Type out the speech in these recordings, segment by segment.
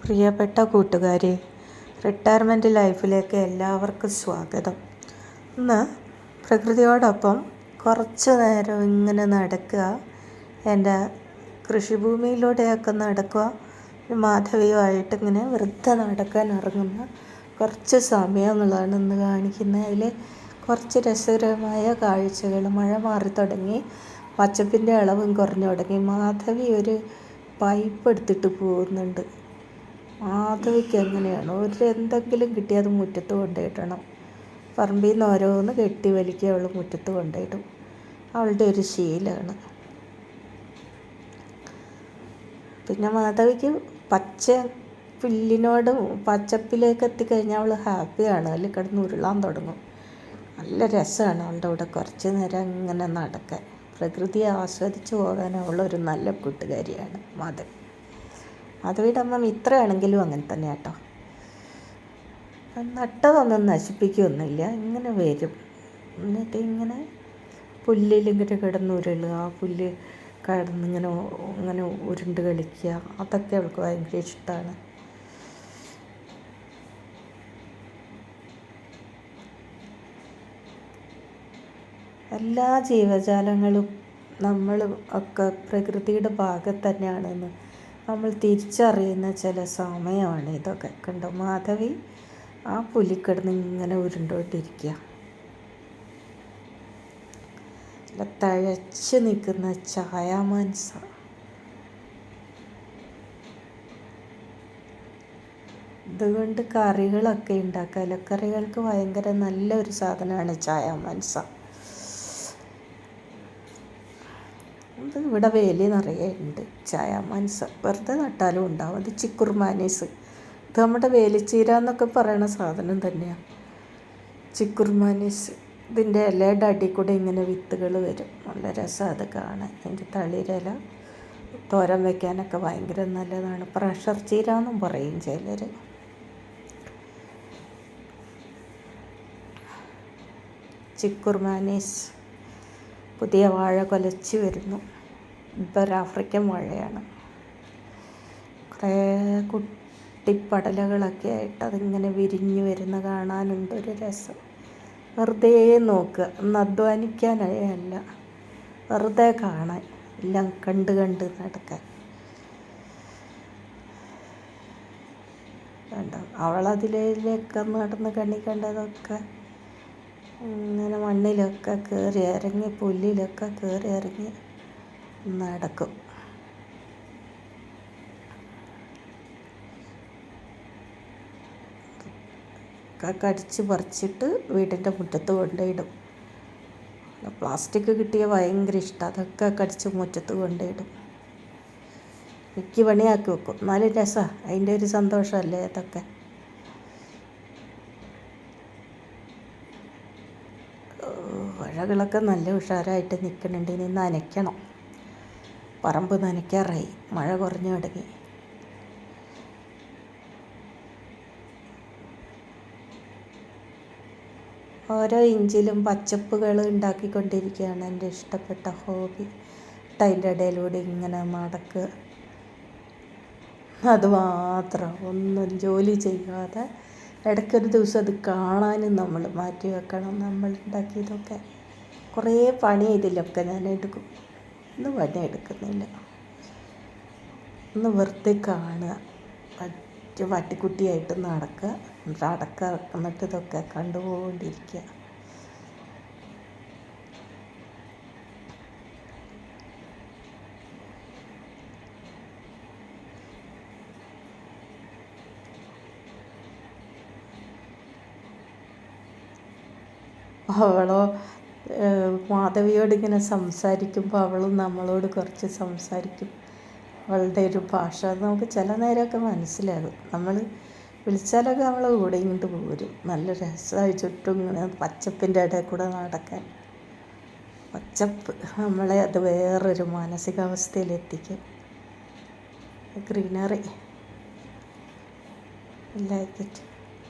പ്രിയപ്പെട്ട കൂട്ടുകാരെ, റിട്ടയർമെൻറ്റ് ലൈഫിലേക്ക് എല്ലാവർക്കും സ്വാഗതം. ഇന്ന് പ്രകൃതിയോടൊപ്പം കുറച്ച് നേരം ഇങ്ങനെ നടക്കുക, എൻ്റെ കൃഷിഭൂമിയിലൂടെയൊക്കെ നടക്കുക, മാധവിയുമായിട്ട് ഇങ്ങനെ വെറുതെ നടക്കാൻ ഇറങ്ങുന്ന കുറച്ച് സമയങ്ങളാണ് ഇന്ന് കാണിക്കുന്നത്. അതിൽ കുറച്ച് രസകരമായ കാഴ്ചകൾ. മഴ മാറി തുടങ്ങി, പച്ചപ്പിൻ്റെ അളവും കുറഞ്ഞു തുടങ്ങി. മാധവി ഒരു പൈപ്പ് എടുത്തിട്ട് പോകുന്നുണ്ട്. മാധവിക്ക് എങ്ങനെയാണ് എന്തെങ്കിലും കിട്ടിയാൽ അത് മുറ്റത്ത് കൊണ്ടുപോയിടണം. പറമ്പിൽ നിന്ന് ഓരോന്ന് കെട്ടി വലിക്കുക, അവൾ മുറ്റത്ത് കൊണ്ടുപോയിടും. അവളുടെ ഒരു ശീലമാണ്. പിന്നെ മാധവിക്ക് പച്ച പുല്ലിനോട് പച്ചപ്പിലേക്ക് എത്തിക്കഴിഞ്ഞാൽ അവൾ ഹാപ്പിയാണ്. അതിൽ കിടന്ന് ഉരുളാൻ തുടങ്ങും. നല്ല രസമാണ് അവളുടെ കൂടെ കുറച്ച് നേരം ഇങ്ങനെ നടക്കാൻ. പ്രകൃതിയെ ആസ്വദിച്ച് പോകാൻ അവളൊരു നല്ല കൂട്ടുകാരിയാണ് മാധവി. മാധവിയുടെ അമ്മ മിത്രയാണെങ്കിലും അങ്ങനെ തന്നെ കേട്ടോ. നട്ടതൊന്നും നശിപ്പിക്കുകയൊന്നുമില്ല. ഇങ്ങനെ വരും, എന്നിട്ട് ഇങ്ങനെ പുല്ലിലിങ്ങനെ കിടന്നുരുളുക, പുല്ല് കിടന്നിങ്ങനെ ഇങ്ങനെ ഉരുണ്ട് കളിക്കുക, അതൊക്കെ അവൾക്ക് ഭയങ്കര ഇഷ്ടമാണ്. എല്ലാ ജീവജാലങ്ങളും നമ്മളും ഒക്കെ പ്രകൃതിയുടെ ഭാഗത്ത് തന്നെയാണെന്ന് നമ്മൾ തിരിച്ചറിയുന്ന ചില സമയമാണ് ഇതൊക്കെ. കണ്ടോ, മാധവി ആ പുലിക്കിടന്ന് ഇങ്ങനെ ഉരുണ്ടോട്ടിരിക്കുക. തഴച്ച് നിൽക്കുന്ന ചായാമാൻസ. ഇതുകൊണ്ട് കറികളൊക്കെ ഉണ്ടാക്കുക. ഇലക്കറികൾക്ക് ഭയങ്കര നല്ലൊരു സാധനമാണ് ചായാമാൻസ. ഇത് ഇവിടെ വേലി നിറയെ ഉണ്ട് ചായാമാൻസ. വെറുതെ നട്ടാലും ഉണ്ടാവും. അത് ചിക്കുർമാനീസ്. ഇത് നമ്മുടെ വേലിച്ചീര എന്നൊക്കെ പറയുന്ന സാധനം തന്നെയാണ് ചിക്കുർമാനീസ്. ഇതിൻ്റെ ഇലയുടെ അടിയിൽ കൂടെ ഇങ്ങനെ വിത്തുകൾ വരും. നല്ല രസമാണ് അത് കാണാൻ. അതിൻ്റെ തളിരില തോരൻ വയ്ക്കാനൊക്കെ ഭയങ്കര നല്ലതാണ്. പ്രഷർ ചീര എന്നും പറയും ചിലർ. ചിക്കുർമാനീസ്. പുതിയ വാഴ കൊലച്ച് വരുന്നു. ഇതൊരു ആഫ്രിക്കൻ വാഴയാണ്. കുറേ കുട്ടിപ്പടലകളൊക്കെ ആയിട്ട് അതിങ്ങനെ വിരിഞ്ഞു വരുന്ന കാണാനുണ്ടൊരു രസം. വെറുതെ നോക്കുക, ഒന്ന് അധ്വാനിക്കാനല്ല, വെറുതെ കാണാൻ, എല്ലാം കണ്ട് കണ്ട് നടക്കാൻ. കണ്ടോ, അവളതിലേക്ക് നടന്ന് കണ്ണി കണ്ടതൊക്കെ ഇങ്ങനെ മണ്ണിലൊക്കെ കയറി ഇറങ്ങി, പുല്ലിലൊക്കെ കയറി ഇറങ്ങി നടക്കും. കടിച്ച് പറിച്ചിട്ട് വീടിൻ്റെ മുറ്റത്ത് കൊണ്ടുപോയിടും. പ്ലാസ്റ്റിക് കിട്ടിയ ഭയങ്കര ഇഷ്ടം. അതൊക്കെ കടിച്ച് മുറ്റത്ത് കൊണ്ടുപോയിടും. എനിക്ക് പണിയാക്കി വെക്കും. എന്നാലും രസമാണ്. അതിൻ്റെ ഒരു സന്തോഷമല്ലേ അതൊക്കെ. വാഴകളൊക്കെ നല്ല ഉഷാറായിട്ട് നിൽക്കുന്നുണ്ട്. ഇനി നനയ്ക്കണം. പറമ്പ് നനയ്ക്കാറായി. മഴ കുറഞ്ഞു തുടങ്ങി. ഓരോ ഇഞ്ചിലും പച്ചപ്പുകൾ ഉണ്ടാക്കിക്കൊണ്ടിരിക്കുകയാണ് എൻ്റെ ഇഷ്ടപ്പെട്ട ഹോബി. അതിൻ്റെ ഇടയിലൂടെ ഇങ്ങനെ നടക്കുക. അതുമാത്രം, ഒന്നും ജോലി ചെയ്യാതെ ഇടയ്ക്കൊരു ദിവസം അത് കാണാനും നമ്മൾ മാറ്റി വെക്കണം. നമ്മൾ ഉണ്ടാക്കിയതൊക്കെ കുറേ പണി ഇതിലൊക്കെ ഞാൻ എടുക്കും. ഇന്ന് പണി എടുക്കുന്നില്ല. ഒന്ന് വെറുതെ കാണുക, പട്ടിക്കുട്ടിയായിട്ട് നടക്കുക, എന്നിട്ട് ഇതൊക്കെ കണ്ടുപോകൊണ്ടിരിക്കുക. അവളോ മാധവിയോട് ഇങ്ങനെ സംസാരിക്കുമ്പോൾ അവളും നമ്മളോട് കുറച്ച് സംസാരിക്കും. അവളുടെ ഒരു ഭാഷ നമുക്ക് ചില നേരമൊക്കെ മനസ്സിലാകും. നമ്മൾ വിളിച്ചാലൊക്കെ നമ്മൾ കൂടെ ഇങ്ങോട്ട് പോരും. നല്ല രസമായി ചുറ്റും ഇങ്ങനെ പച്ചപ്പിൻ്റെ ഇടയിൽ കൂടെ നടക്കാൻ. പച്ചപ്പ് നമ്മളെ അത് വേറൊരു മാനസികാവസ്ഥയിലെത്തിക്കും. Greenery like it.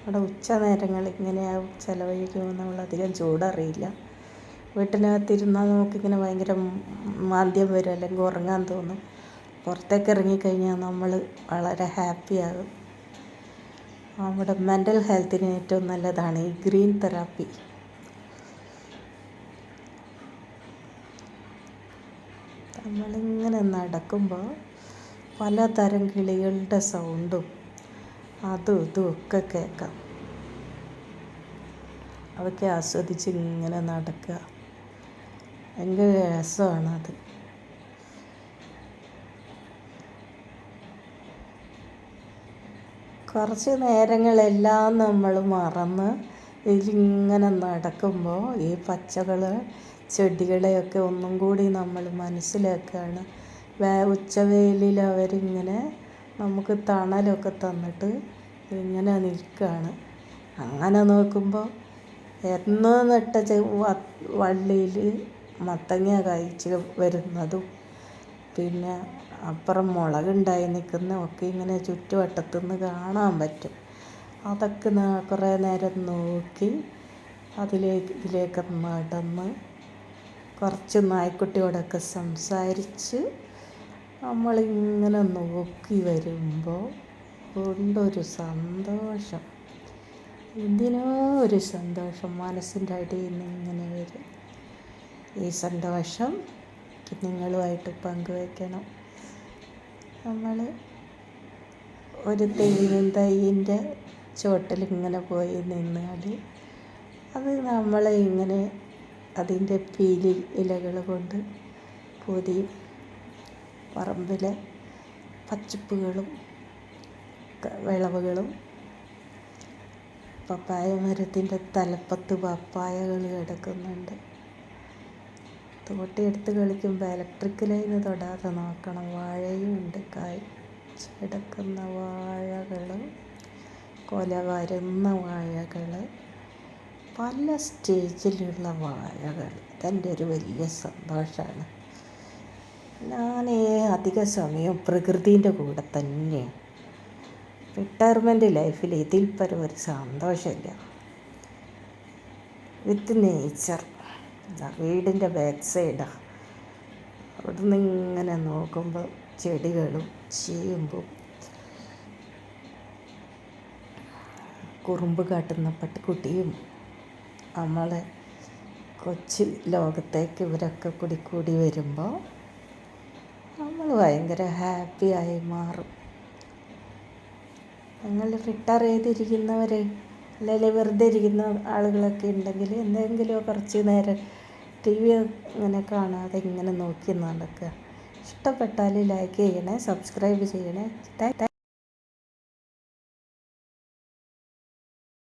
അവിടെ ഉച്ച നേരങ്ങൾ ഇങ്ങനെയാവും ചിലവഴിക്കുമ്പോൾ നമ്മളധികം ചൂടറിയില്ല. വീട്ടിനകത്തിരുന്നാൽ നമുക്കിങ്ങനെ ഭയങ്കര മാന്ദ്യം വരും, അല്ലെങ്കിൽ ഉറങ്ങാൻ തോന്നും. പുറത്തേക്ക് ഇറങ്ങിക്കഴിഞ്ഞാൽ നമ്മൾ വളരെ ഹാപ്പിയാകും. നമ്മുടെ മെൻ്റൽ ഹെൽത്തിന് ഏറ്റവും നല്ലതാണ് ഈ ഗ്രീൻ തെറാപ്പി. നമ്മളിങ്ങനെ നടക്കുമ്പോൾ പലതരം കിളികളുടെ സൗണ്ടും അതും ഇതും ഒക്കെ കേൾക്കാം. അതൊക്കെ ആസ്വദിച്ച് ഇങ്ങനെ നടക്കുക, ഭയങ്കര രസമാണത്. കുറച്ച് നേരങ്ങളെല്ലാം നമ്മൾ മറന്ന് ഇതിലിങ്ങനെ നടക്കുമ്പോൾ ഈ ചെടികളെയൊക്കെ ഒന്നും കൂടി നമ്മൾ മനസ്സിലാക്കുകയാണ്. ഉച്ചവെയിലിൽ അവരിങ്ങനെ നമുക്ക് തണലൊക്കെ തന്നിട്ട് ഇങ്ങനെ നിൽക്കുകയാണ്. അങ്ങനെ നോക്കുമ്പോൾ എന്ന് നട്ട വള്ളിയിൽ മത്തങ്ങ കഴിച്ച് വരുന്നതും പിന്നെ അപ്പുറം മുളകുണ്ടായി നിൽക്കുന്നതൊക്കെ ഇങ്ങനെ ചുറ്റുവട്ടത്തുനിന്ന് കാണാൻ പറ്റും. അതൊക്കെ കുറേ നേരം നോക്കി ഇതിലേക്ക് നടന്ന് കുറച്ച് നായ്ക്കുട്ടിയോടൊക്കെ സംസാരിച്ച് നമ്മളിങ്ങനെ നോക്കി വരുമ്പോൾ ഉണ്ടൊരു സന്തോഷം, എന്തിനോ ഒരു സന്തോഷം മനസ്സിൻ്റെ അടിയിൽ നിന്ന് ഇങ്ങനെ വരും. ഈ സന്തോഷം നിങ്ങളുമായിട്ട് പങ്കുവയ്ക്കണം. നമ്മൾ ഒരു തൈയിൻ്റെ ചുവട്ടിൽ ഇങ്ങനെ പോയി നിന്നാൽ അത് നമ്മളെ ഇങ്ങനെ അതിൻ്റെ പീലി ഇലകൾ കൊണ്ട് പൊതിയും. പറമ്പിലെ പച്ചപ്പുകളും വിളവുകളും, പപ്പായ മരത്തിൻ്റെ തലപ്പത്ത് പപ്പായകൾ കിടക്കുന്നുണ്ട്. തോട്ടിയെടുത്ത് കളിക്കുമ്പോൾ ഇലക്ട്രിക് ലൈന് തൊടാതെ നോക്കണം. വാഴയും ഉണ്ട്, കായ്ച്ചെടുക്കുന്ന വാഴകൾ, കൊല വരുന്ന വാഴകൾ, പല സ്റ്റേജിലുള്ള വാഴകൾ. ഇതെൻ്റെ ഒരു വലിയ സന്തോഷമാണ്. ഞാൻ അധിക സമയം പ്രകൃതിൻ്റെ കൂടെ തന്നെയാണ്. റിട്ടയർമെൻറ്റ് ലൈഫിൽ ഇതിൽ പരം ഒരു സന്തോഷമില്ല. With nature. വീടിൻ്റെ ബാക്ക് സൈഡാണ്. അവിടെ നിന്ന് ഇങ്ങനെ നോക്കുമ്പോൾ ചെടികളും ചീമ്പും കുറുമ്പ് കാട്ടുന്ന പട്ടിക്കുട്ടിയും നമ്മളെ കൊച്ചു ലോകത്തേക്ക് ഇവരൊക്കെ കൂടി വരുമ്പോൾ നമ്മൾ ഭയങ്കര ഹാപ്പിയായി മാറും. നിങ്ങൾ റിട്ടയർ ചെയ്തിരിക്കുന്നവർ അല്ലെങ്കിൽ വെറുതെ ഇരിക്കുന്ന ആളുകളൊക്കെ ഉണ്ടെങ്കിൽ എന്തെങ്കിലും കുറച്ച് നേരം TV ഇങ്ങനെ കാണാതെ ഇങ്ങനെ നോക്കി നടക്കുക. ഇഷ്ടപ്പെട്ടാൽ ലൈക്ക് ചെയ്യണേ, സബ്സ്ക്രൈബ് ചെയ്യണേ.